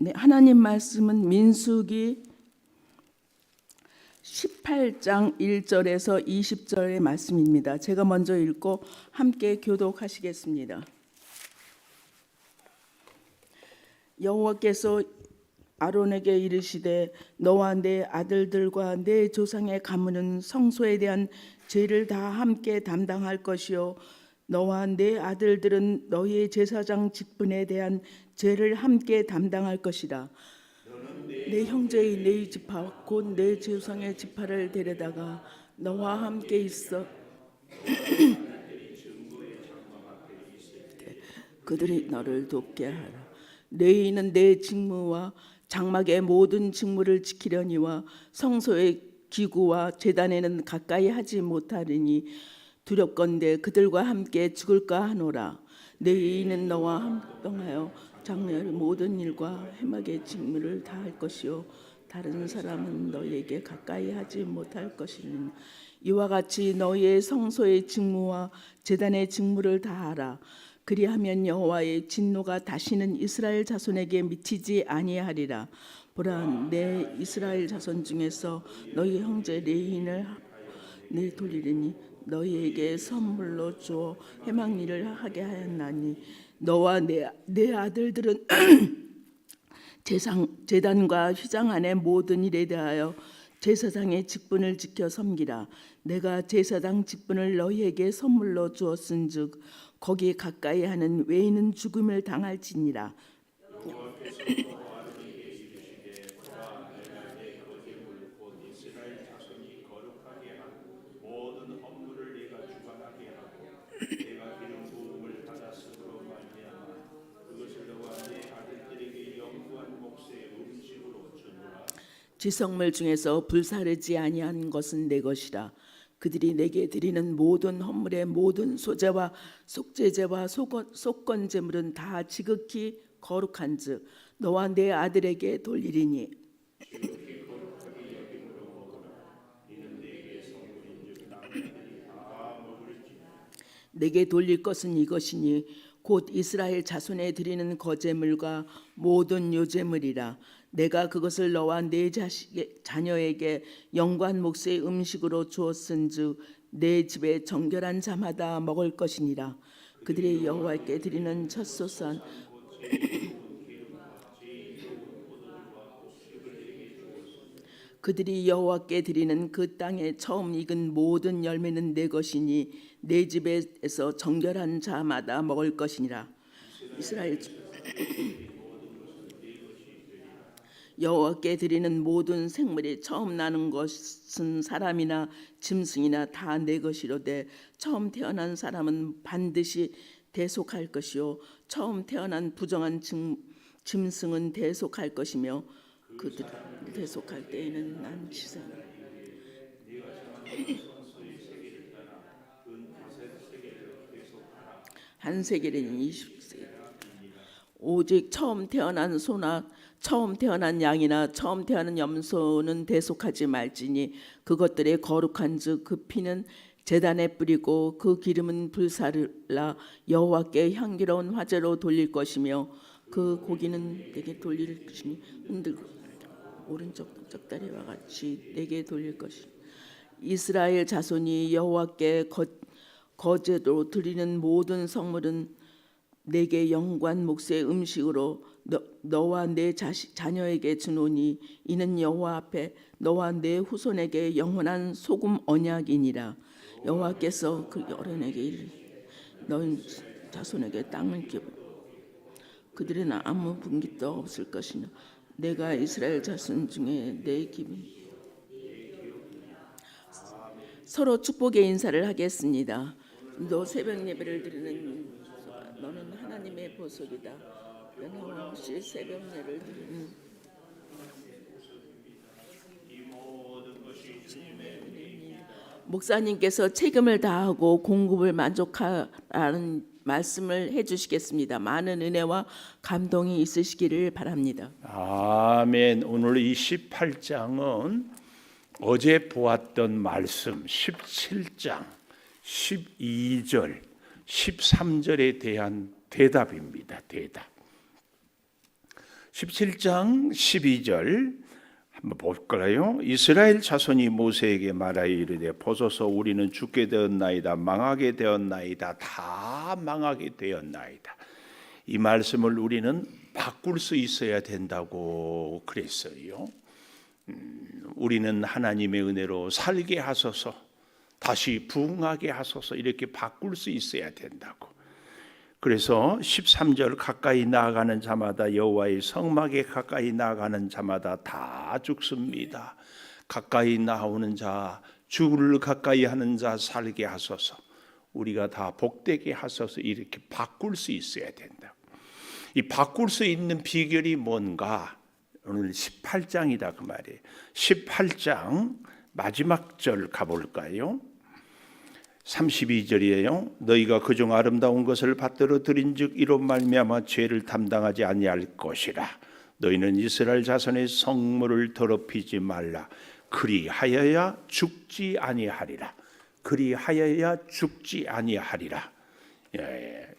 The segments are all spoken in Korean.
네, 하나님 말씀은 민수기 18장 1절에서 20절의 말씀입니다. 제가 먼저 읽고 함께 교독하시겠습니다. 여호와께서 아론에게 이르시되 너와 내 아들들과 내 조상의 가문은 성소에 대한 죄를 다 함께 담당할 것이요 너와 내 아들들은 너희의 제사장 직분에 대한 죄를 함께 담당할 것이다. 내 형제의 네 지파 곧 내 조상의 지파를 데려다가 너와 함께 있어 그들이 너를 돕게 하라. 레위인은 내 직무와 장막의 모든 직무를 지키려니와 성소의 기구와 제단에는 가까이 하지 못하리니 두렵건대 그들과 함께 죽을까 하노라. 레위인은 너와 합동하여 장래의 모든 일과 회막의 직무를 다 할 것이요 다른 사람은 너희에게 가까이 하지 못할 것이니 이와 같이 너희의 성소의 직무와 제단의 직무를 다 하라. 그리하면 여호와의 진노가 다시는 이스라엘 자손에게 미치지 아니하리라. 보라, 내 이스라엘 자손 중에서 너희 형제 레위인을 내 돌리리니 너희에게 선물로 주어 회막일을 하게 하였나니 너와 내 아들들은 제단과 휘장 안의 모든 일에 대하여 제사장의 직분을 지켜 섬기라. 내가 제사장 직분을 너희에게 선물로 주었은즉 거기 가까이 하는 외인은 죽음을 당할지니라. 지성물 중에서 불사르지 아니한 것은 내 것이라. 그들이 내게 드리는 모든 헌물의 모든 소제와 속제제와 속건 제물은 다 지극히 거룩한즉 너와 내 아들에게 돌리리니 내게 돌릴 것은 이것이니 곧 이스라엘 자손에 드리는 거제물과 모든 요제물이라. 내가 그것을 너와 내 자녀에게 영관 몫의 음식으로 주었은즉 내 집에 정결한 자마다 먹을 것이니라. 그들이 여호와께 드리는 첫소산 그들이 여호와께 드리는 그 땅에 처음 익은 모든 열매는 내 것이니 내 집에서 정결한 자마다 먹을 것이니라. 이스라엘 여호와께 드리는 모든 생물이 처음 나는 것은 사람이나 짐승이나 다 내 것이로되 처음 태어난 사람은 반드시 대속할 것이요 처음 태어난 부정한 짐승은 대속할 것이며 그들 대속할 때에는 난 치사라. 한 세겔은 20세겔. 오직 처음 태어난 소나 처음 태어난 양이나 처음 태어난 염소는 대속하지 말지니 그것들의 거룩한즉 그 피는 제단에 뿌리고 그 기름은 불사르라 여호와께 향기로운 화제로 돌릴 것이며 그 고기는 내게 돌릴 것이니 흔들고 오른쪽 짝다리와 같이 내게 돌릴 것이니 이스라엘 자손이 여호와께 거제로 드리는 모든 성물은 내게 영관 몫의 음식으로 너와 내 자녀에게 주노니 이는 여호와 앞에 너와 내 후손에게 영원한 소금 언약이니라. 여호와께서 그 어른에게 이르 너희 자손에게 땅을 give 그들은 아무 분깃도 없을 것이나 내가 이스라엘 자손 중에 내 기분 서로 축복의 인사를 하겠습니다. 너 새벽 예배를 드리는 너는 하나님의 보석이다. 변함없이 새벽 예배를 드리는 목사님께서 책임을 다하고 공급을 만족하라는 말씀을 해주시겠습니다. 많은 은혜와 감동이 있으시기를 바랍니다. 아멘. 오늘 28장은 어제 보았던 말씀 17장 12절 13절에 대한 대답입니다. 대답. 17장 12절 한번 볼까요? 이스라엘 자손이 모세에게 말하여 이르되 보소서 우리는 죽게 되었나이다 망하게 되었나이다 다 망하게 되었나이다. 이 말씀을 우리는 바꿀 수 있어야 된다고 그랬어요. 우리는 하나님의 은혜로 살게 하소서 다시 부흥하게 하소서 이렇게 바꿀 수 있어야 된다고. 그래서 13절 가까이 나아가는 자마다 여호와의 성막에 가까이 나아가는 자마다 다 죽습니다. 가까이 나오는 자 주를 가까이 하는 자 살게 하소서 우리가 다 복되게 하소서 이렇게 바꿀 수 있어야 된다. 이 바꿀 수 있는 비결이 뭔가 오늘 18장이다 그 말이에요. 18장 마지막 절 가볼까요? 32절이에요. 너희가 그중 아름다운 것을 받들어 들인즉 이로 말미암아 죄를 담당하지 아니할 것이라. 너희는 이스라엘 자손의 성물을 더럽히지 말라. 그리하여야 죽지 아니하리라. 그리하여야 죽지 아니하리라.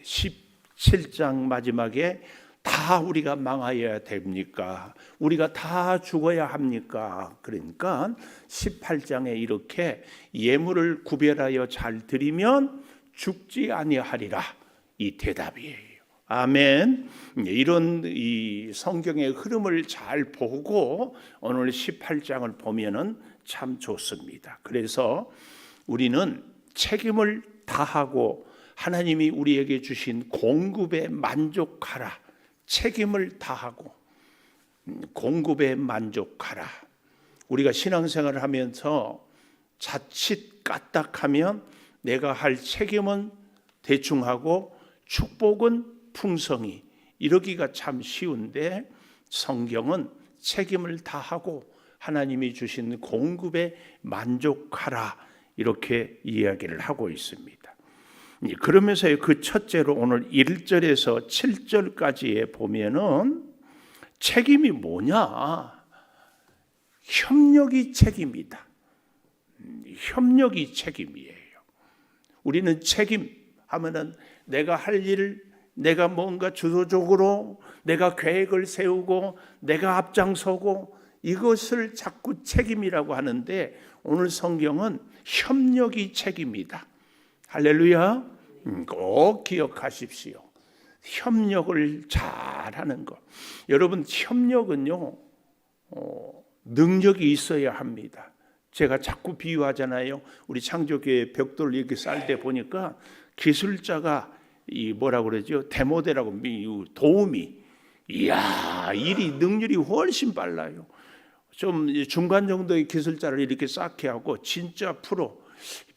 17장 마지막에 다 우리가 망하여야 됩니까? 우리가 다 죽어야 합니까? 그러니까 18장에 이렇게 예물을 구별하여 잘 드리면 죽지 아니하리라 이 대답이에요. 아멘. 이런 이 성경의 흐름을 잘 보고 오늘 18장을 보면은 참 좋습니다. 그래서 우리는 책임을 다하고 하나님이 우리에게 주신 공급에 만족하라. 책임을 다하고 공급에 만족하라. 우리가 신앙생활을 하면서 자칫 까딱하면 내가 할 책임은 대충 하고 축복은 풍성히 이러기가 참 쉬운데 성경은 책임을 다하고 하나님이 주신 공급에 만족하라 이렇게 이야기를 하고 있습니다. 그러면서 그 첫째로 오늘 1절에서 7절까지에 보면은 책임이 뭐냐? 협력이 책임이다. 협력이 책임이에요. 우리는 책임 하면은 내가 할 일, 내가 뭔가 주도적으로 내가 계획을 세우고 내가 앞장서고 이것을 자꾸 책임이라고 하는데 오늘 성경은 협력이 책임이다. 할렐루야. 꼭 기억하십시오. 협력을 잘하는 것. 여러분 협력은요 능력이 있어야 합니다. 제가 자꾸 비유하잖아요. 우리 창조교회 벽돌 이렇게 쌀 때 보니까 기술자가 이 뭐라 그러죠? 데모데라고 도우미. 이야 일이 능률이 훨씬 빨라요. 좀 중간 정도의 기술자를 이렇게 쌓게 하고 진짜 프로.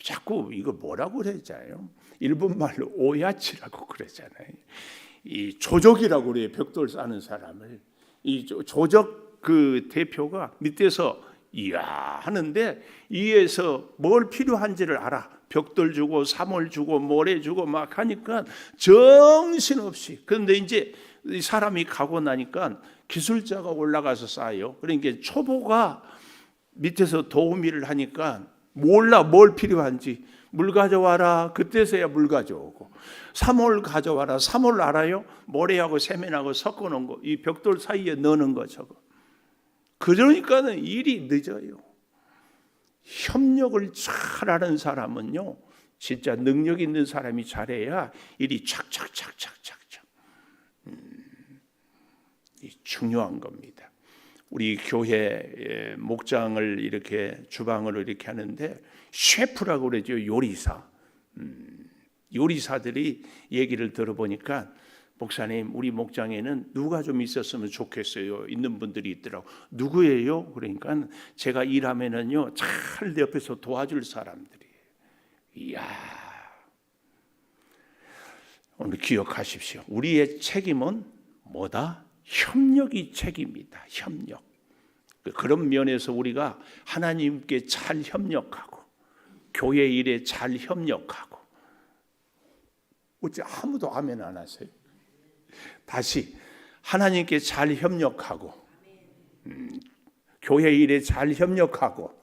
자꾸 이거 뭐라고 그러잖아요. 일본 말로 오야치라고 그러잖아요. 이 조적이라고 그래요. 벽돌 싸는 사람을. 이 조적 그 대표가 밑에서 이야 하는데 위에서 뭘 필요한지를 알아. 벽돌 주고 사물 주고 모래 주고 막 하니까 정신없이. 그런데 이제 이 사람이 가고 나니까 기술자가 올라가서 쌓아요. 그러니까 초보가 밑에서 도우미를 하니까 몰라 뭘 필요한지. 물 가져와라. 그때서야 물 가져오고. 사몰 가져와라. 사몰 알아요? 모래하고 세면하고 섞어놓은 거. 이 벽돌 사이에 넣는 거 저거. 그러니까는 일이 늦어요. 협력을 잘하는 사람은요. 진짜 능력 있는 사람이 잘해야 일이 착착착착착착. 중요한 겁니다. 우리 교회 목장을 이렇게 주방으로 이렇게 하는데 셰프라고 그러죠. 요리사. 요리사들이 얘기를 들어보니까 목사님 우리 목장에는 누가 좀 있었으면 좋겠어요. 있는 분들이 있더라고. 누구예요? 그러니까 제가 일하면은요 잘 옆에서 도와줄 사람들이에요. 이야. 오늘 기억하십시오. 우리의 책임은 뭐다? 협력이 책임이다. 협력. 그런 면에서 우리가 하나님께 잘 협력하고 교회 일에 잘 협력하고. 어째 아무도 아멘 안 하세요? 다시 하나님께 잘 협력하고 교회 일에 잘 협력하고.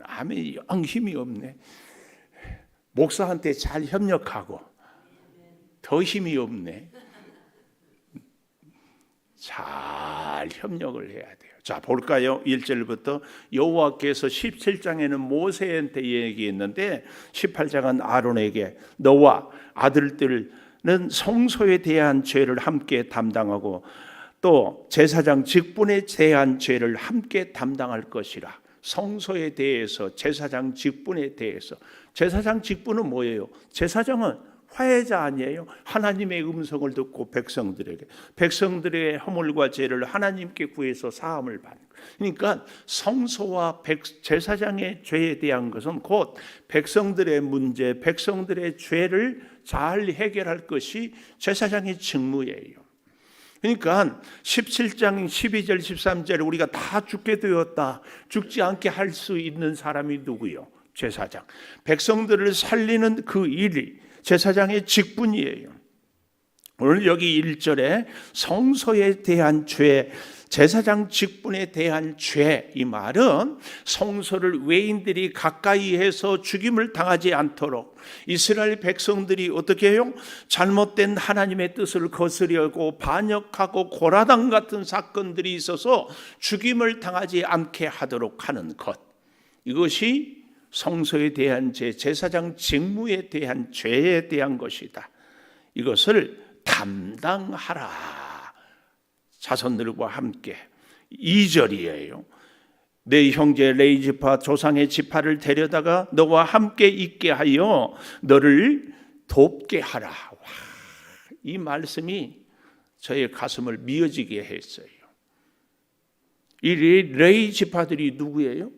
아멘 영 힘이 없네. 목사한테 잘 협력하고 더 힘이 없네. 잘 협력을 해야 돼요. 자, 볼까요? 1절부터 여호와께서 17장에는 모세한테 얘기했는데 18장은 아론에게 너와 아들들은 성소에 대한 죄를 함께 담당하고 또 제사장 직분에 대한 죄를 함께 담당할 것이라. 성소에 대해서, 제사장 직분에 대해서. 제사장 직분은 뭐예요? 제사장은 화해자 아니에요? 하나님의 음성을 듣고 백성들의 허물과 죄를 하나님께 구해서 사함을 받는. 그러니까 성소와 제사장의 죄에 대한 것은 곧 백성들의 문제, 백성들의 죄를 잘 해결할 것이 제사장의 직무예요. 그러니까 17장 12절 13절에 우리가 다 죽게 되었다, 죽지 않게 할 수 있는 사람이 누구요? 제사장. 백성들을 살리는 그 일이 제사장의 직분이에요. 오늘 여기 1절에 성소에 대한 죄, 제사장 직분에 대한 죄, 이 말은 성소를 외인들이 가까이 해서 죽임을 당하지 않도록 이스라엘 백성들이 어떻게 해요? 잘못된 하나님의 뜻을 거스려고 반역하고 고라당 같은 사건들이 있어서 죽임을 당하지 않게 하도록 하는 것, 이것이 성소에 대한 죄, 제사장 직무에 대한 죄에 대한 것이다. 이것을 담당하라, 자손들과 함께. 2절이에요. 내 형제 레위 지파 조상의 지파를 데려다가 너와 함께 있게 하여 너를 돕게 하라. 와, 이 말씀이 저의 가슴을 미어지게 했어요. 이 레위 지파들이 누구예요?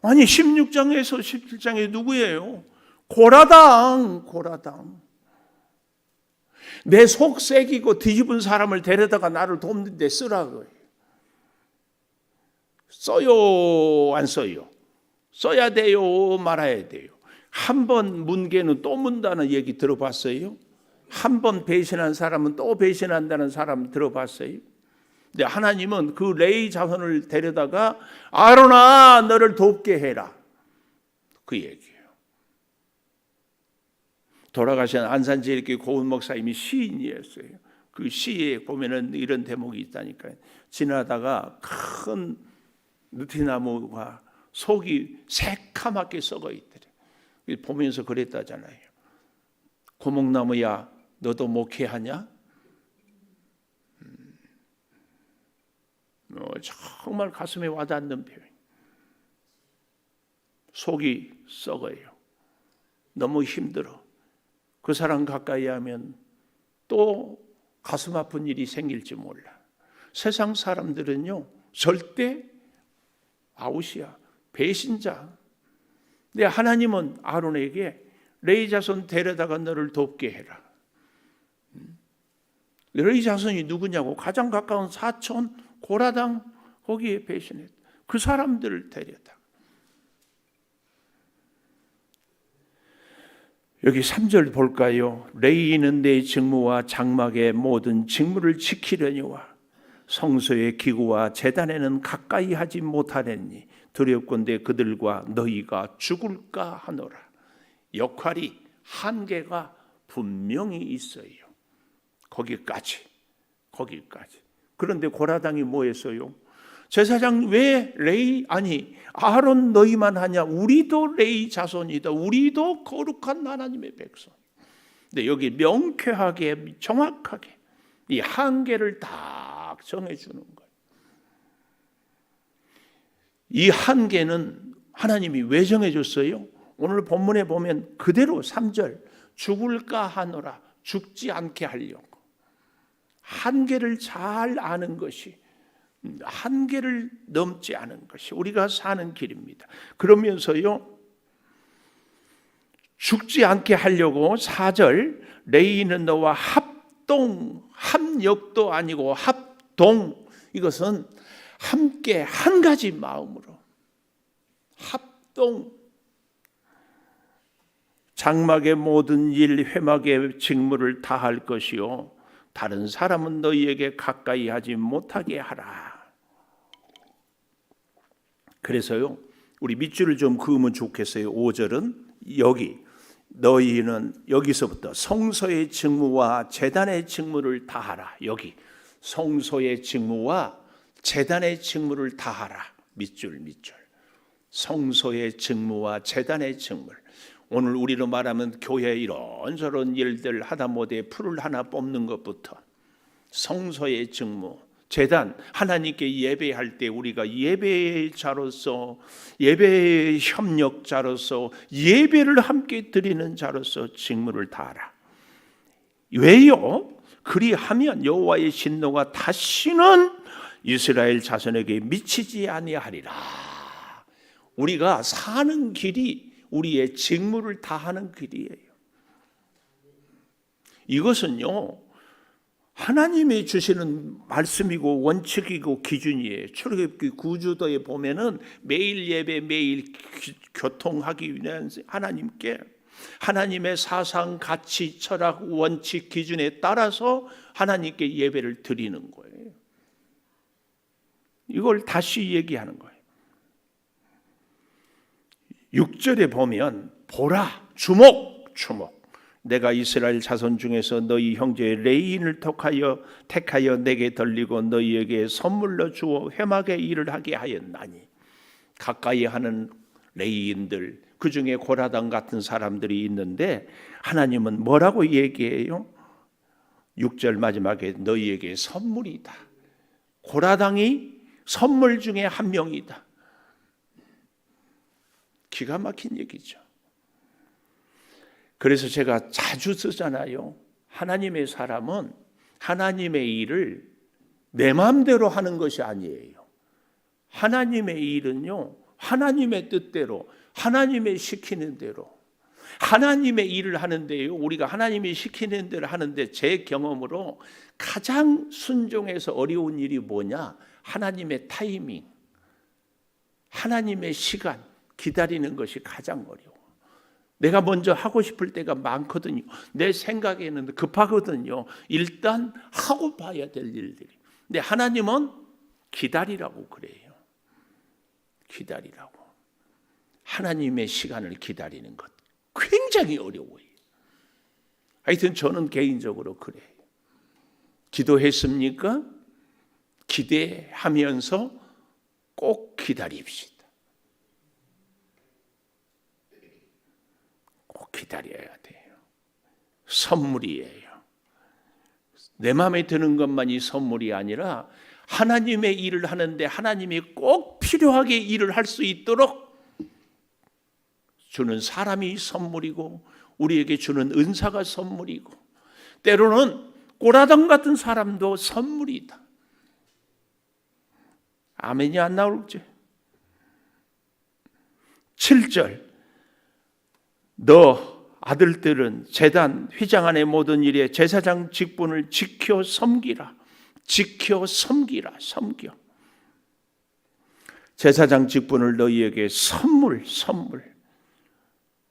아니 16장에서 17장에 누구예요? 고라당. 내 속 새기고 뒤집은 사람을 데려다가 나를 돕는 데 쓰라고요. 써요, 안 써요? 써야 돼요, 말아야 돼요? 한 번 문개는 또 문다는 얘기 들어봤어요? 한 번 배신한 사람은 또 배신한다는 사람 들어봤어요? 근데 하나님은 그 레위 자손을 데려다가 아론아 너를 돕게 해라, 그 얘기예요. 돌아가신 안산제일교회 고은 목사님이 시인이었어요. 그 시에 보면은 이런 대목이 있다니까요. 지나다가 큰 느티나무가 속이 새카맣게 썩어 있더래. 보면서 그랬다잖아요. 고목나무야 너도 목회하냐? 정말 가슴에 와닿는 표현. 속이 썩어요. 너무 힘들어. 그 사람 가까이 하면 또 가슴 아픈 일이 생길지 몰라. 세상 사람들은요 절대 아웃이야, 배신자. 근데 하나님은 아론에게 레위 자손 데려다가 너를 돕게 해라. 레위 자손이 누구냐고? 가장 가까운 사촌 고라당, 거기에 배신했다. 그 사람들을 데려다. 여기 3절 볼까요? 레위인은 내 직무와 장막의 모든 직무를 지키려니와 성소의 기구와 제단에는 가까이 하지 못하랬니 두렵건대 그들과 너희가 죽을까 하노라. 역할이 한계가 분명히 있어요. 거기까지. 그런데 고라당이 뭐 했어요? 제사장 왜 아론 너희만 하냐? 우리도 레위 자손이다. 우리도 거룩한 하나님의 백성. 근데 여기 명쾌하게 정확하게 이 한계를 딱 정해주는 거예요. 이 한계는 하나님이 왜 정해줬어요? 오늘 본문에 보면 그대로 3절 죽을까 하노라, 죽지 않게 하려고. 한계를 잘 아는 것이, 한계를 넘지 않은 것이 우리가 사는 길입니다. 그러면서요 죽지 않게 하려고 4절 레위인은 너와 합력도 아니고 합동, 이것은 함께 한 가지 마음으로 합동. 장막의 모든 일, 회막의 직무를 다 할 것이요 다른 사람은 너희에게 가까이 하지 못하게 하라. 그래서요 우리 밑줄을 좀 그으면 좋겠어요. 5절은 여기 너희는 여기서부터 성소의 직무와 제단의 직무를 다하라. 여기 성소의 직무와 제단의 직무를 다하라. 밑줄. 성소의 직무와 제단의 직무를. 오늘 우리로 말하면 교회 이런저런 일들 하다못해 풀을 하나 뽑는 것부터 성소의 직무, 제단, 하나님께 예배할 때 우리가 예배자로서, 예배의 협력자로서, 예배를 함께 드리는 자로서 직무를 다하라. 왜요? 그리하면 여호와의 진노가 다시는 이스라엘 자손에게 미치지 아니하리라. 우리가 사는 길이 우리의 직무를 다하는 길이에요. 이것은요, 하나님이 주시는 말씀이고 원칙이고 기준이에요. 출애굽기 9주도에 보면은 매일 예배, 매일 교통하기 위한 하나님께 하나님의 사상, 가치, 철학, 원칙, 기준에 따라서 하나님께 예배를 드리는 거예요. 이걸 다시 얘기하는 거예요. 6절에 보면 보라, 주목. 내가 이스라엘 자손 중에서 너희 형제 레이인을 택하여 내게 돌리고 너희에게 선물로 주어 회막의 일을 하게 하였나니. 가까이 하는 레이인들, 그 중에 고라당 같은 사람들이 있는데 하나님은 뭐라고 얘기해요? 6절 마지막에 너희에게 선물이다. 고라당이 선물 중에 한 명이다. 기가 막힌 얘기죠. 그래서 제가 자주 쓰잖아요. 하나님의 사람은 하나님의 일을 내 마음대로 하는 것이 아니에요. 하나님의 일은요, 하나님의 뜻대로, 하나님의 시키는 대로, 하나님의 일을 하는데요, 우리가 하나님이 시키는 대로 하는데 제 경험으로 가장 순종해서 어려운 일이 뭐냐? 하나님의 타이밍, 하나님의 시간 기다리는 것이 가장 어려워. 내가 먼저 하고 싶을 때가 많거든요. 내 생각에는 급하거든요. 일단 하고 봐야 될 일들이. 근데 하나님은 기다리라고 그래요. 기다리라고. 하나님의 시간을 기다리는 것 굉장히 어려워요. 하여튼 저는 개인적으로 그래요. 기도했습니까? 기대하면서 꼭 기다립시다. 꼭 기다려야 돼요. 선물이에요. 내 마음에 드는 것만이 선물이 아니라 하나님의 일을 하는데 하나님이 꼭 필요하게 일을 할 수 있도록 주는 사람이 선물이고 우리에게 주는 은사가 선물이고 때로는 고라당 같은 사람도 선물이다. 아멘이 안 나올지. 7절 너 아들들은 제단 휘장 안의 모든 일에 제사장 직분을 지켜 섬기라. 지켜 섬기라. 섬겨. 제사장 직분을 너희에게 선물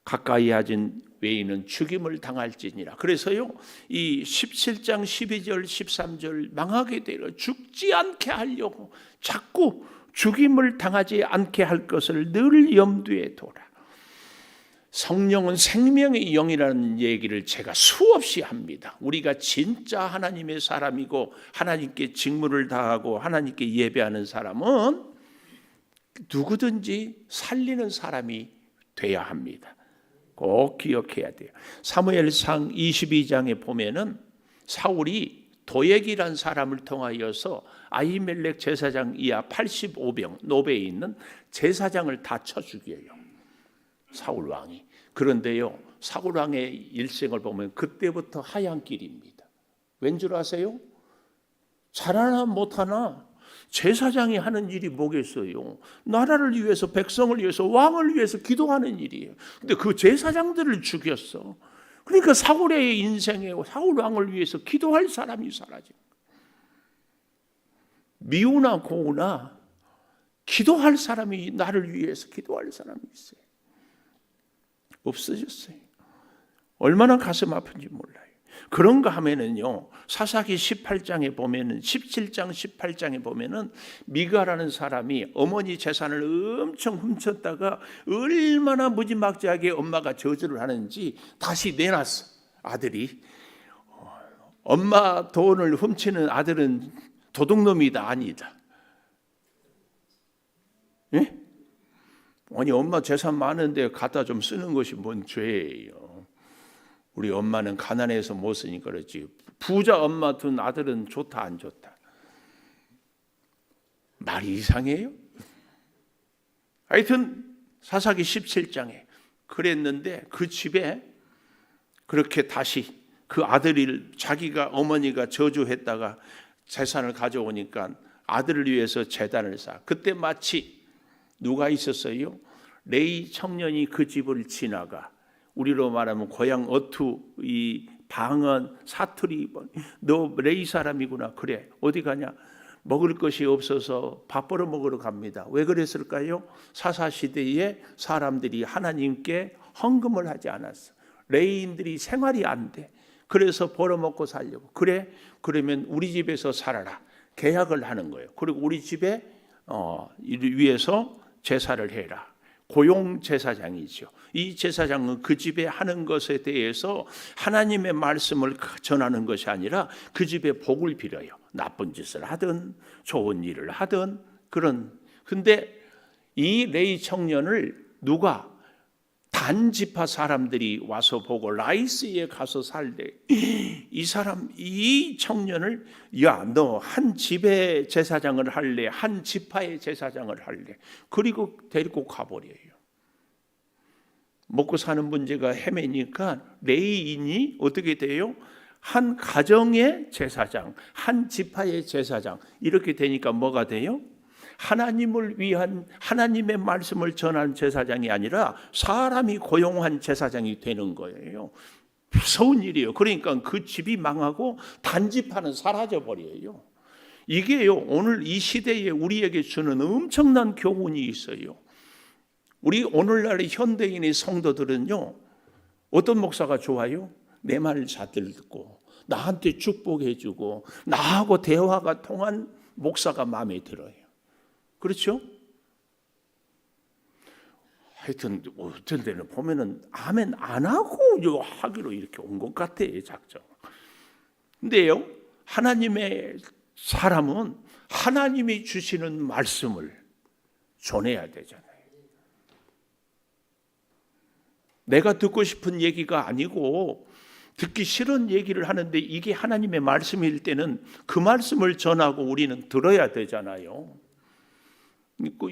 가까이 하진 외에는 죽임을 당할지니라. 그래서요 이 17장 12절 13절 망하게 되려 죽지 않게 하려고 자꾸 죽임을 당하지 않게 할 것을 늘 염두에 둬라. 성령은 생명의 영이라는 얘기를 제가 수없이 합니다. 우리가 진짜 하나님의 사람이고 하나님께 직무를 다하고 하나님께 예배하는 사람은 누구든지 살리는 사람이 돼야 합니다. 꼭 기억해야 돼요. 사무엘상 22장에 보면은 사울이 도액이란 사람을 통하여서 아히멜렉 제사장 이하 85병 노베에 있는 제사장을 다 쳐 죽여요. 사울 왕이. 그런데요, 사울 왕의 일생을 보면 그때부터 하얀 길입니다. 왠 줄 아세요? 잘하나 못하나 제사장이 하는 일이 뭐겠어요? 나라를 위해서, 백성을 위해서, 왕을 위해서 기도하는 일이에요. 근데 그 제사장들을 죽였어. 그러니까 사울의 인생에 사울 왕을 위해서 기도할 사람이 사라진 거예요. 미우나 고우나 기도할 사람이, 나를 위해서 기도할 사람이 있어요. 없어졌어요. 얼마나 가슴 아픈지 몰라요. 그런가 하면은요, 사사기 18장에 보면은 17장 18장에 보면은 미가라는 사람이 어머니 재산을 엄청 훔쳤다가 얼마나 무지막지하게 엄마가 저주를 하는지 다시 내놨어. 아들이 엄마 돈을 훔치는 아들은 도둑놈이다 아니다. 예? 아니 엄마 재산 많은데 갖다 좀 쓰는 것이 뭔 죄예요. 우리 엄마는 가난해서 못 쓰니까 그렇지. 부자 엄마 둔 아들은 좋다 안 좋다. 말이 이상해요. 하여튼 사사기 17장에 그랬는데 그 집에 그렇게 다시 그 아들을 자기가 어머니가 저주했다가 재산을 가져오니까 아들을 위해서 제단을 쌓아. 그때 마치 누가 있었어요? 레위 청년이 그 집을 지나가. 우리로 말하면 고향 어투, 이 방언, 사투리, 너 레위 사람이구나. 그래, 어디 가냐? 먹을 것이 없어서 밥 벌어 먹으러 갑니다. 왜 그랬을까요? 사사시대에 사람들이 하나님께 헌금을 하지 않았어. 레위인들이 생활이 안 돼. 그래서 벌어먹고 살려고. 그래? 그러면 우리 집에서 살아라. 계약을 하는 거예요. 그리고 우리 집에 위해서 제사를 해라. 고용 제사장이죠. 이 제사장은 그 집에 하는 것에 대해서 하나님의 말씀을 전하는 것이 아니라 그 집에 복을 빌어요. 나쁜 짓을 하든 좋은 일을 하든 그런. 근데 이 레위 청년을 누가 단지파 사람들이 와서 보고 라이스에 가서 살래. 이 사람, 이 청년을 야, 너 한 집의 제사장을 할래? 한 지파의 제사장을 할래? 그리고 데리고 가버려요. 먹고 사는 문제가 헤매니까 레위인이 어떻게 돼요? 한 가정의 제사장, 한 지파의 제사장 이렇게 되니까 뭐가 돼요? 하나님을 위한 하나님의 말씀을 전한 제사장이 아니라 사람이 고용한 제사장이 되는 거예요. 무서운 일이에요. 그러니까 그 집이 망하고 단지파는 사라져 버려요. 이게요, 오늘 이 시대에 우리에게 주는 엄청난 교훈이 있어요. 우리 오늘날의 현대인의 성도들은요, 어떤 목사가 좋아요? 내 말을 잘 듣고 나한테 축복해주고 나하고 대화가 통한 목사가 마음에 들어요. 그렇죠? 하여튼 어떤 데는 보면은 아멘 안 하고 하기로 이렇게 온 것 같아요, 작정. 근데요, 하나님의 사람은 하나님이 주시는 말씀을 전해야 되잖아요. 내가 듣고 싶은 얘기가 아니고 듣기 싫은 얘기를 하는데 이게 하나님의 말씀일 때는 그 말씀을 전하고 우리는 들어야 되잖아요. 이거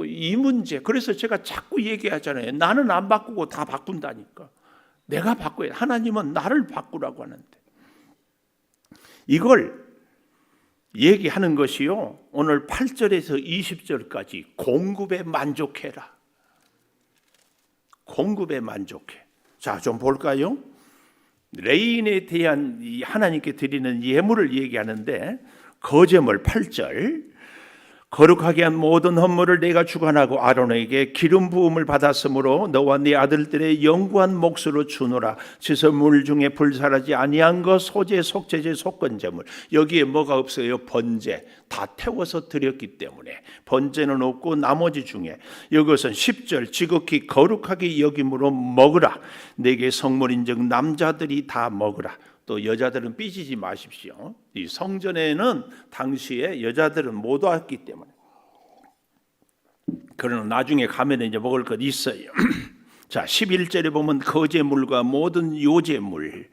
이 문제. 그래서 제가 자꾸 얘기하잖아요. 나는 안 바꾸고 다 바꾼다니까. 내가 바꿔야. 하나님은 나를 바꾸라고 하는데. 이걸 얘기하는 것이요, 오늘 8절에서 20절까지 공급에 만족해라. 공급에 만족해. 자, 좀 볼까요? 레인에 대한 하나님께 드리는 예물을 얘기하는데, 거제물 8절. 거룩하게 한 모든 헌물을 내가 주관하고 아론에게 기름 부음을 받았으므로 너와 네 아들들의 영구한 몫으로 주노라. 지서물 중에 불사르지 아니한 것, 소재, 속죄제, 속건제물. 여기에 뭐가 없어요? 번제. 다 태워서 드렸기 때문에 번제는 없고 나머지 중에 이것은 10절 지극히 거룩하게 여김으로 먹으라. 내게 성물인즉 남자들이 다 먹으라. 또 여자들은 삐지지 마십시오. 이 성전에는 당시에 여자들은 못 왔기 때문에. 그러나 나중에 가면 이제 먹을 것 있어요. 자, 11절에 보면 거제물과 모든 요제물,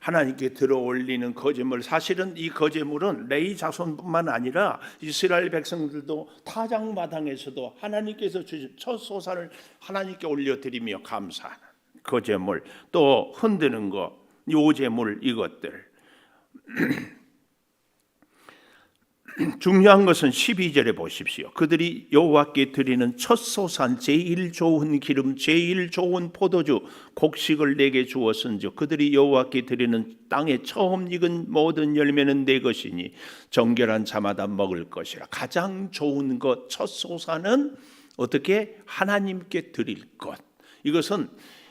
하나님께 들어올리는 거제물. 사실은 이 거제물은 레위 자손뿐만 아니라 이스라엘 백성들도 타작마당에서도 하나님께서 주신 첫 소산을 하나님께 올려드리며 감사하는 거제물. 또 흔드는 거, 요제물, 이것들. 중요한 것은 12절에 보십시오. 그들이 여호와께 드리는 첫 소산, 제일 좋은 기름, 제일 좋은 포도주, 곡식을 내게 주었은즉 그들이 여호와께 드리는 땅에 처음 익은 모든 열매는 내 것이니 정결한 자마다 먹을 것이라. 가장 좋은 것, 첫 소산은 어떻게? 하나님께 드릴 것. 이것은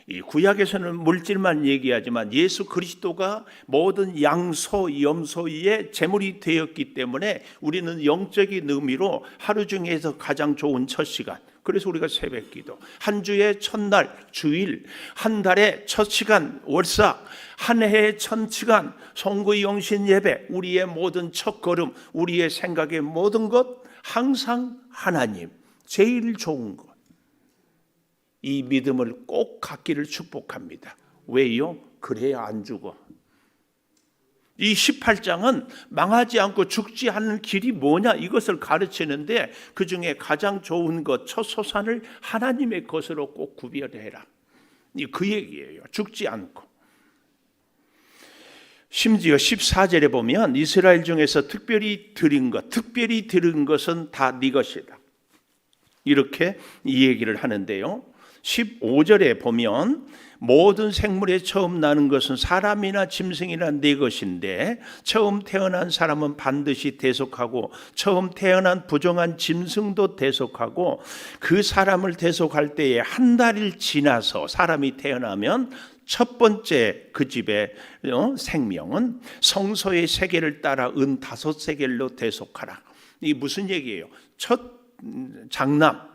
이 구약에서는 물질만 얘기하지만 예수 그리스도가 모든 양소, 염소의 제물이 되었기 때문에 우리는 영적인 의미로 하루 중에서 가장 좋은 첫 시간, 그래서 우리가 새벽기도, 한 주의 첫날 주일, 한 달의 첫 시간 월삭, 한 해의 첫 시간 송구 영신 예배, 우리의 모든 첫 걸음, 우리의 생각의 모든 것 항상 하나님, 제일 좋은 것, 이 믿음을 꼭 갖기를 축복합니다. 왜요? 그래야 안 죽어. 이 18장은 망하지 않고 죽지 않는 길이 뭐냐 이것을 가르치는데, 그 중에 가장 좋은 것, 첫 소산을 하나님의 것으로 꼭 구별해라, 그 얘기예요. 죽지 않고. 심지어 14절에 보면 이스라엘 중에서 특별히 드린 것은 다 네 것이다, 이렇게 이 얘기를 하는데요. 15절에 보면 모든 생물에 처음 나는 것은 사람이나 짐승이나 네 것인데 처음 태어난 사람은 반드시 대속하고 처음 태어난 부정한 짐승도 대속하고, 그 사람을 대속할 때에 한 달이 지나서 사람이 태어나면 첫 번째 그 집의 생명은 성소의 세겔을 따라 은 5세겔로 대속하라. 이게 무슨 얘기예요? 첫 장남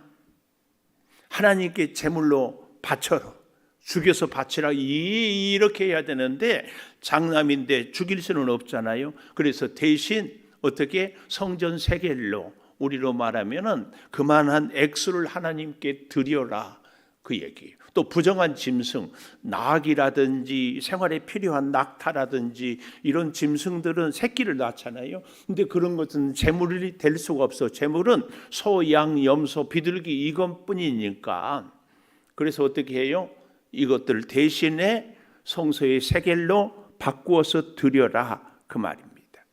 하나님께 제물로 바쳐라, 죽여서 바치라, 이렇게 해야 되는데 장남인데 죽일 수는 없잖아요. 그래서 대신 어떻게 성전 세겔로, 우리로 말하면은 그만한 액수를 하나님께 드려라, 그 얘기예요. 또 부정한 짐승, 낙이라든지 생활에 필요한 낙타라든지 이런 짐승들은 새끼를 낳잖아요. 근데 그런 것은 제물이 될 수가 없어. 제물은 소, 양, 염소, 비둘기 이것뿐이니까. 그래서 어떻게 해요? 이것들 대신에 성소의 세겔로 바꾸어서 드려라, 그 말입니다.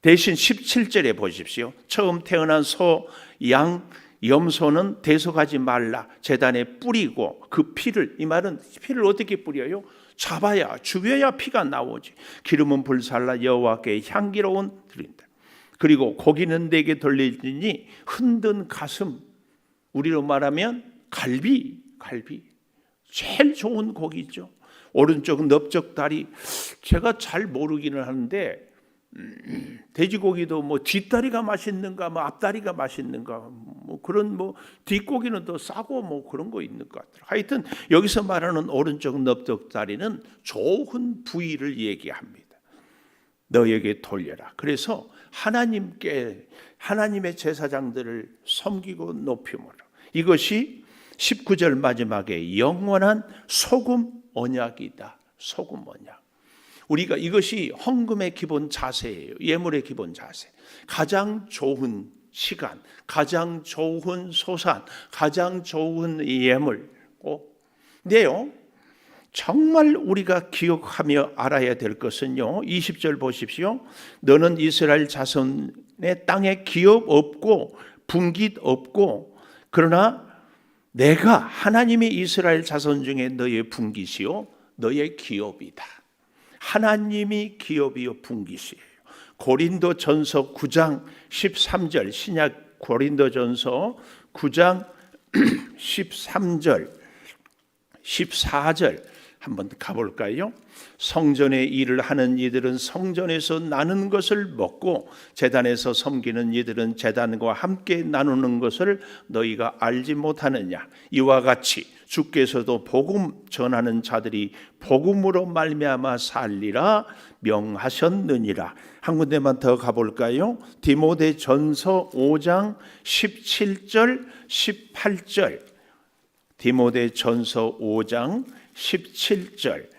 대신 17절에 보십시오. 처음 태어난 소, 양, 염소는 대속하지 말라, 제단에 뿌리고 그 피를, 이 말은 피를 어떻게 뿌려요? 잡아야, 죽여야 피가 나오지. 기름은 불살라 여호와께 향기로운 드린다. 그리고 고기는 내게 돌리니 흔든 가슴, 우리로 말하면 갈비, 제일 좋은 고기죠. 오른쪽 넓적 다리, 제가 잘 모르기는 하는데 돼지고기도 뭐 뒷다리가 맛있는가, 뭐 앞다리가 맛있는가, 뭐 그런 뭐 뒷고기는 더 싸고 뭐 그런 거 있는 것 같아요. 하여튼 여기서 말하는 오른쪽 넓적 다리는 좋은 부위를 얘기합니다. 너에게 돌려라. 그래서 하나님께, 하나님의 제사장들을 섬기고 높임으로, 이것이 19절 마지막에 영원한 소금 언약이다. 소금 언약. 우리가 이것이 헌금의 기본 자세예요. 예물의 기본 자세. 가장 좋은 시간, 가장 좋은 소산, 가장 좋은 예물. 근데요, 정말 우리가 기억하며 알아야 될 것은요, 20절 보십시오. 너는 이스라엘 자손의 땅에 기업 없고 분깃 없고, 그러나 내가 하나님이 이스라엘 자손 중에 너의 분깃이요 너의 기업이다. 하나님이 기업이요 분깃이에요. 고린도전서 9장 13절, 신약 고린도전서 9장 13절 14절 한번 가볼까요? 성전의 일을 하는 이들은 성전에서 나는 것을 먹고 제단에서 섬기는 이들은 제단과 함께 나누는 것을 너희가 알지 못하느냐. 이와 같이 주께서도 복음 전하는 자들이 복음으로 말미암아 살리라 명하셨느니라. 한 군데만 더 가볼까요? 디모데전서 5장 17절 18절. 디모데전서 5장 17절.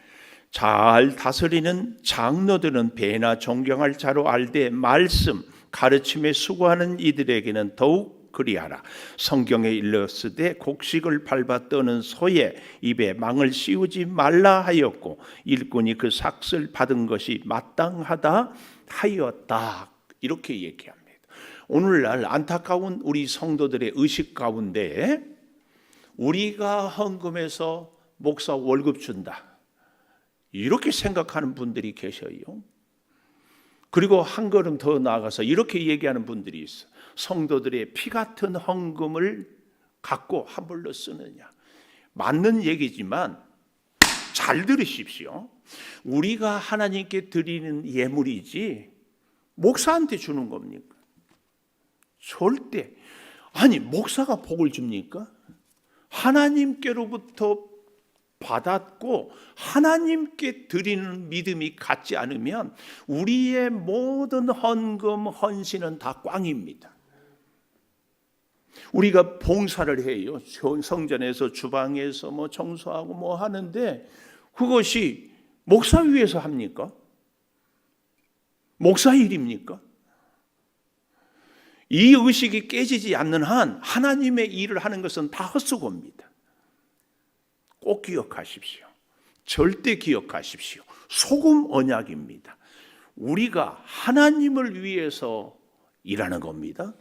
잘 다스리는 장로들은 배나 존경할 자로 알되 말씀 가르침에 수고하는 이들에게는 더욱 그리하라. 성경에 일렀으되 곡식을 밟아 떠는 소의 입에 망을 씌우지 말라 하였고 일꾼이 그 삭슬 받은 것이 마땅하다 하였다. 이렇게 얘기합니다. 오늘날 안타까운 우리 성도들의 의식 가운데 우리가 헌금해서 목사 월급 준다, 이렇게 생각하는 분들이 계셔요. 그리고 한 걸음 더 나아가서 이렇게 얘기하는 분들이 있어. 성도들의 피 같은 헌금을 갖고 함부로 쓰느냐. 맞는 얘기지만 잘 들으십시오. 우리가 하나님께 드리는 예물이지 목사한테 주는 겁니까? 절대. 아니, 목사가 복을 줍니까? 하나님께로부터 받았고 하나님께 드리는 믿음이 같지 않으면 우리의 모든 헌금, 헌신은 다 꽝입니다. 우리가 봉사를 해요. 성전에서 주방에서 뭐 청소하고 뭐 하는데 그것이 목사 위에서 합니까? 목사 일입니까? 이 의식이 깨지지 않는 한 하나님의 일을 하는 것은 다 헛수고입니다. 꼭 기억하십시오. 절대 기억하십시오. 소금 언약입니다. 우리가 하나님을 위해서 일하는 겁니다.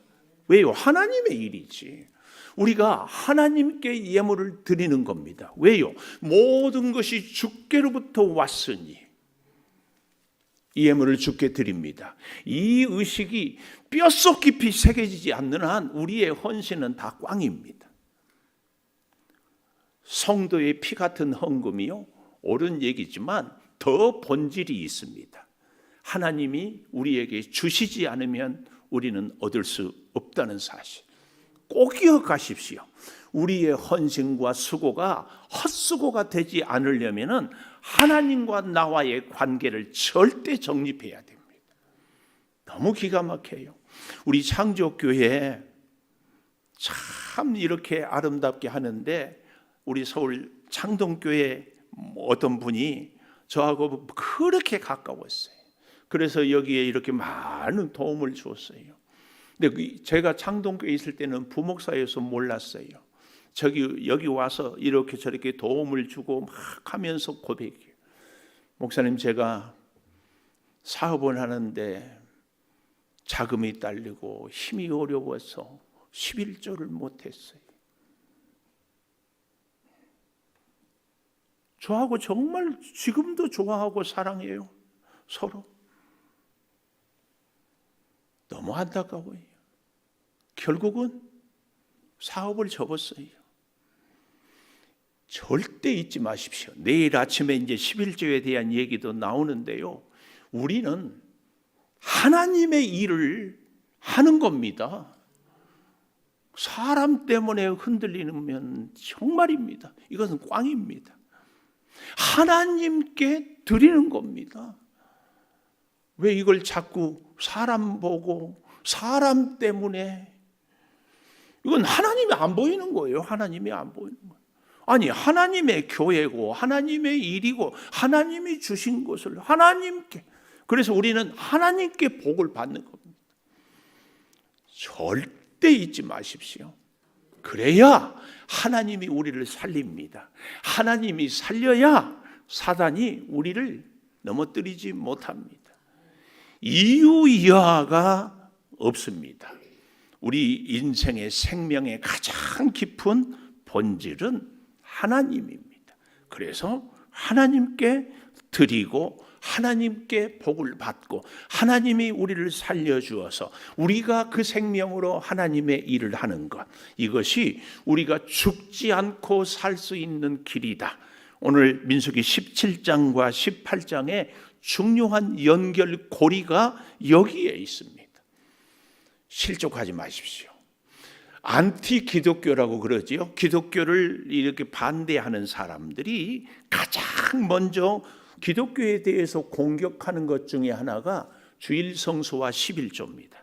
왜요? 하나님의 일이지. 우리가 하나님께 예물을 드리는 겁니다. 왜요? 모든 것이 주께로부터 왔으니 이 예물을 주께 드립니다. 이 의식이 뼛속 깊이 새겨지지 않는 한 우리의 헌신은 다 꽝입니다. 성도의 피 같은 헌금이요, 옳은 얘기지만 더 본질이 있습니다. 하나님이 우리에게 주시지 않으면 우리는 얻을 수 없다는 사실 꼭 기억하십시오. 우리의 헌신과 수고가 헛수고가 되지 않으려면 하나님과 나와의 관계를 절대 정립해야 됩니다. 너무 기가 막혀요. 우리 창조교회 참 이렇게 아름답게 하는데 우리 서울 창동교회 어떤 분이 저하고 그렇게 가까웠어요. 그래서 여기에 이렇게 많은 도움을 주었어요. 근데 제가 창동교에 있을 때는 부목사여서 몰랐어요. 여기 와서 이렇게 저렇게 도움을 주고 막 하면서 고백해요. 목사님, 제가 사업을 하는데 자금이 딸리고 힘이 어려워서 11조를 못했어요. 저하고 정말 지금도 좋아하고 사랑해요. 서로. 너무 안타까워요. 결국은 사업을 접었어요. 절대 잊지 마십시오. 내일 아침에 이제 11조에 대한 얘기도 나오는데요. 우리는 하나님의 일을 하는 겁니다. 사람 때문에 흔들리면 정말입니다. 이것은 꽝입니다. 하나님께 드리는 겁니다. 왜 이걸 자꾸 사람 보고 사람 때문에, 이건 하나님이 안 보이는 거예요. 하나님이 안 보이는 거예요. 아니, 하나님의 교회고 하나님의 일이고 하나님이 주신 것을 하나님께, 그래서 우리는 하나님께 복을 받는 겁니다. 절대 잊지 마십시오. 그래야 하나님이 우리를 살립니다. 하나님이 살려야 사단이 우리를 넘어뜨리지 못합니다. 이유이하가 없습니다. 우리 인생의 생명의 가장 깊은 본질은 하나님입니다. 그래서 하나님께 드리고 하나님께 복을 받고 하나님이 우리를 살려주어서 우리가 그 생명으로 하나님의 일을 하는 것, 이것이 우리가 죽지 않고 살 수 있는 길이다. 오늘 민수기 17장과 18장에 중요한 연결고리가 여기에 있습니다. 실족하지 마십시오. 안티 기독교라고 그러지요. 기독교를 이렇게 반대하는 사람들이 가장 먼저 기독교에 대해서 공격하는 것 중에 하나가 주일 성수와 11조입니다.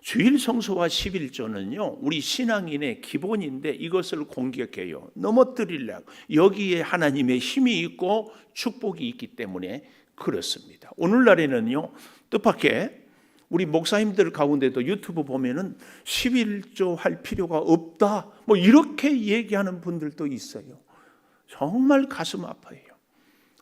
주일 성수와 11조는요, 우리 신앙인의 기본인데 이것을 공격해요. 넘어뜨리려고. 여기에 하나님의 힘이 있고 축복이 있기 때문에 그렇습니다. 오늘날에는요, 뜻밖의 우리 목사님들 가운데도 유튜브 보면은 11조 할 필요가 없다, 뭐 이렇게 얘기하는 분들도 있어요. 정말 가슴 아파요.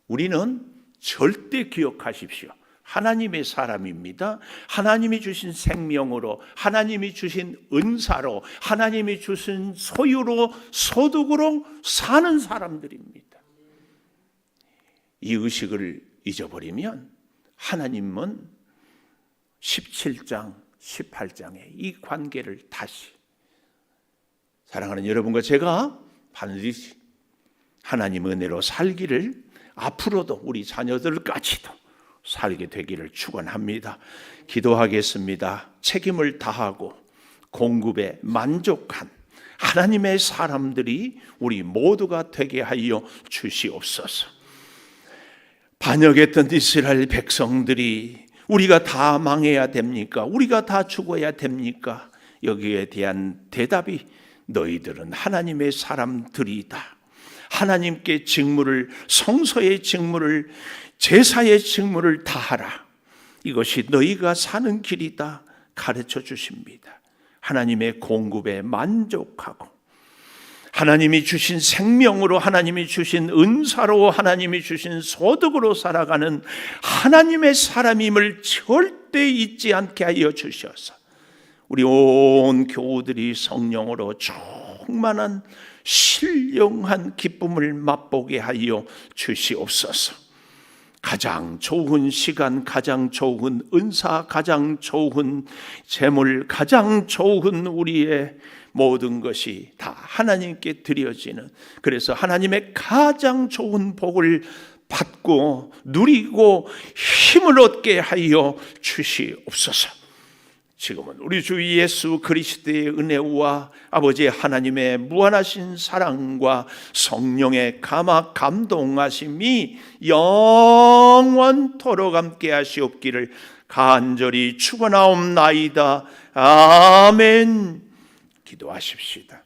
우리는 절대 기억하십시오. 하나님의 사람입니다. 하나님이 주신 생명으로, 하나님이 주신 은사로, 하나님이 주신 소유로, 소득으로 사는 사람들입니다. 이 의식을 잊어버리면 하나님은 17장, 18장의 이 관계를 다시, 사랑하는 여러분과 제가 반드시 하나님 은혜로 살기를 앞으로도 우리 자녀들까지도 살게 되기를 축원합니다. 기도하겠습니다. 책임을 다하고 공급에 만족한 하나님의 사람들이 우리 모두가 되게 하여 주시옵소서. 반역했던 이스라엘 백성들이 우리가 다 망해야 됩니까? 우리가 다 죽어야 됩니까? 여기에 대한 대답이 너희들은 하나님의 사람들이다. 하나님께 직무를, 성소의 직무를, 제사의 직무를 다하라. 이것이 너희가 사는 길이다 가르쳐 주십니다. 하나님의 공급에 만족하고 하나님이 주신 생명으로, 하나님이 주신 은사로, 하나님이 주신 소득으로 살아가는 하나님의 사람임을 절대 잊지 않게 하여 주셔서 우리 온 교우들이 성령으로 충만한 신령한 기쁨을 맛보게 하여 주시옵소서. 가장 좋은 시간, 가장 좋은 은사, 가장 좋은 재물, 가장 좋은 우리의 모든 것이 다 하나님께 드려지는, 그래서 하나님의 가장 좋은 복을 받고 누리고 힘을 얻게 하여 주시옵소서. 지금은 우리 주 예수 그리스도의 은혜와 아버지 하나님의 무한하신 사랑과 성령의 감화 감동하심이 영원토록 함께 하시옵기를 간절히 축원하옵나이다. 아멘. 기도하십시다.